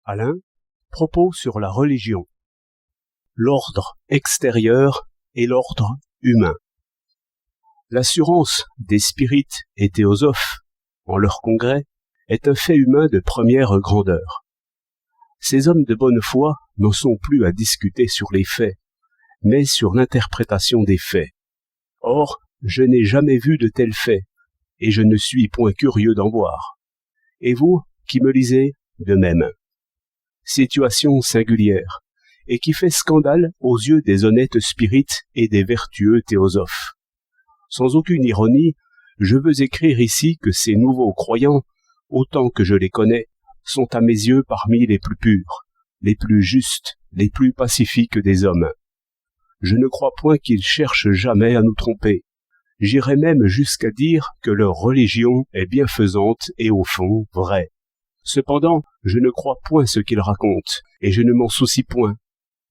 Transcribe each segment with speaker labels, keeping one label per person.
Speaker 1: Alain, propos sur la religion. L'ordre extérieur et l'ordre humain. L'assurance des spirites et théosophes, en leur congrès, est un fait humain de première grandeur. Ces hommes de bonne foi n'en sont plus à discuter sur les faits, mais sur l'interprétation des faits. Or, je n'ai jamais vu de tels faits, et je ne suis point curieux d'en voir. Et vous, qui me lisez, de même. Situation singulière, et qui fait scandale aux yeux des honnêtes spirites et des vertueux théosophes. Sans aucune ironie, je veux écrire ici que ces nouveaux croyants, autant que je les connais, sont à mes yeux parmi les plus purs, les plus justes, les plus pacifiques des hommes. Je ne crois point qu'ils cherchent jamais à nous tromper. J'irai même jusqu'à dire que leur religion est bienfaisante et au fond vraie. Cependant, je ne crois point ce qu'ils racontent, et je ne m'en soucie point.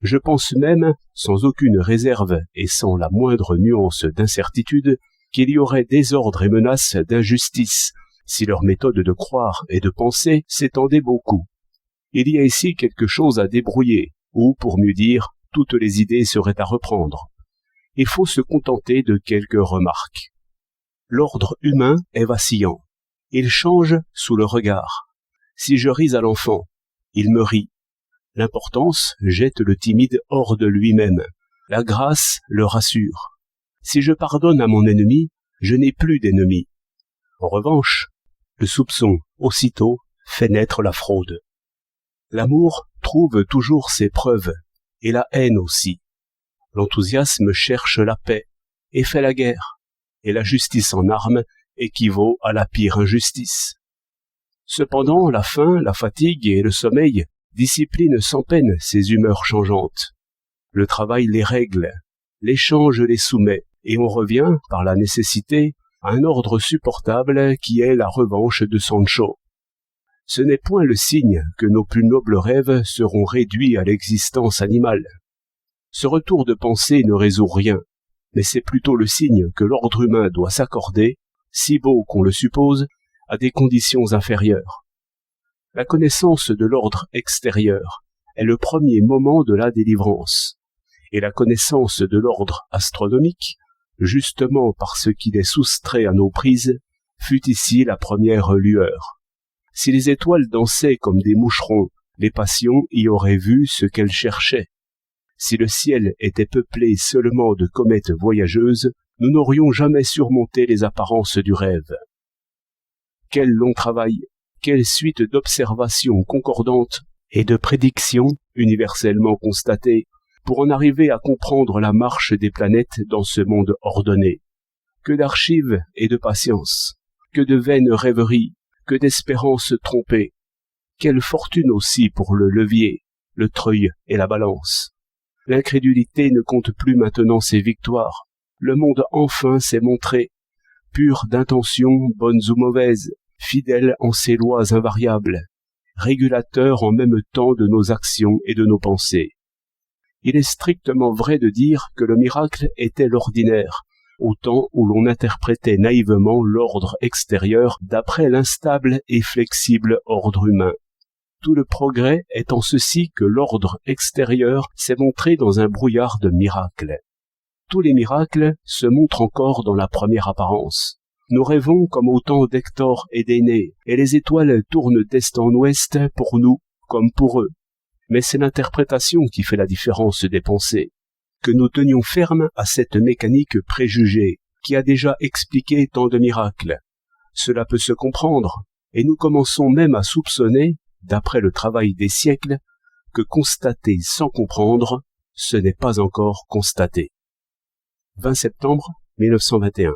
Speaker 1: Je pense même, sans aucune réserve et sans la moindre nuance d'incertitude, qu'il y aurait désordre et menace d'injustice, si leur méthode de croire et de penser s'étendait beaucoup. Il y a ici quelque chose à débrouiller, ou, pour mieux dire, toutes les idées seraient à reprendre. Il faut se contenter de quelques remarques. L'ordre humain est vacillant. Il change sous le regard. Si je ris à l'enfant, il me rit. L'importance jette le timide hors de lui-même. La grâce le rassure. Si je pardonne à mon ennemi, je n'ai plus d'ennemi. En revanche, le soupçon, aussitôt, fait naître la fraude. L'amour trouve toujours ses preuves, et la haine aussi. L'enthousiasme cherche la paix, et fait la guerre, et la justice en armes équivaut à la pire injustice. Cependant, la faim, la fatigue et le sommeil disciplinent sans peine ces humeurs changeantes. Le travail les règle, l'échange les soumet, et on revient, par la nécessité, à un ordre supportable qui est la revanche de Sancho. Ce n'est point le signe que nos plus nobles rêves seront réduits à l'existence animale. Ce retour de pensée ne résout rien, mais c'est plutôt le signe que l'ordre humain doit s'accorder, si beau qu'on le suppose, à des conditions inférieures. La connaissance de l'ordre extérieur est le premier moment de la délivrance, et la connaissance de l'ordre astronomique, justement parce qu'il est soustrait à nos prises, fut ici la première lueur. Si les étoiles dansaient comme des moucherons, les passions y auraient vu ce qu'elles cherchaient. Si le ciel était peuplé seulement de comètes voyageuses, nous n'aurions jamais surmonté les apparences du rêve. Quel long travail, quelle suite d'observations concordantes et de prédictions universellement constatées pour en arriver à comprendre la marche des planètes dans ce monde ordonné. Que d'archives et de patience, que de vaines rêveries, que d'espérances trompées. Quelle fortune aussi pour le levier, le treuil et la balance. L'incrédulité ne compte plus maintenant ses victoires. Le monde enfin s'est montré, pur d'intentions bonnes ou mauvaises, fidèle en ses lois invariables, régulateur en même temps de nos actions et de nos pensées. Il est strictement vrai de dire que le miracle était l'ordinaire, au temps où l'on interprétait naïvement l'ordre extérieur d'après l'instable et flexible ordre humain. Tout le progrès est en ceci que l'ordre extérieur s'est montré dans un brouillard de miracles. Tous les miracles se montrent encore dans la première apparence. Nous rêvons comme au temps d'Hector et d'Énée, et les étoiles tournent d'est en ouest pour nous comme pour eux. Mais c'est l'interprétation qui fait la différence des pensées. Que nous tenions ferme à cette mécanique préjugée, qui a déjà expliqué tant de miracles. Cela peut se comprendre, et nous commençons même à soupçonner, d'après le travail des siècles, que constater sans comprendre, ce n'est pas encore constater. 20 septembre 1921.